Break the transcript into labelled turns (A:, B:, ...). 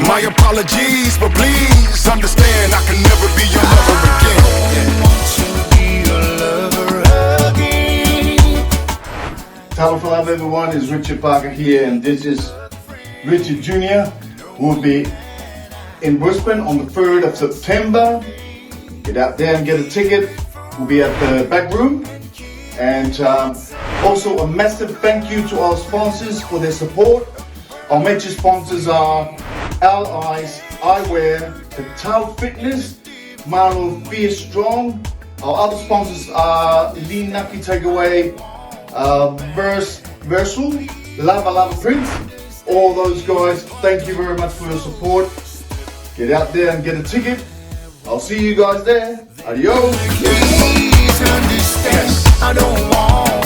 A: My apologies, but please understand I can never be your lover again.
B: Hello for love everyone, it's Richard Parker here, and this is Richard Jr. We'll be in Brisbane on the 3rd of September. Get out there and get a ticket. We'll be at the back room. And also a massive thank you to our sponsors for their support. Our major sponsors are Allies Eyewear, Patel Fitness, Marlow Fierce Strong. Our other sponsors are Lean Nucky Takeaway, Versal, Lava Lava Print. All those guys, thank you very much for your support. Get out there and get a ticket. I'll see you guys there. Adios.
A: Please understand, I don't want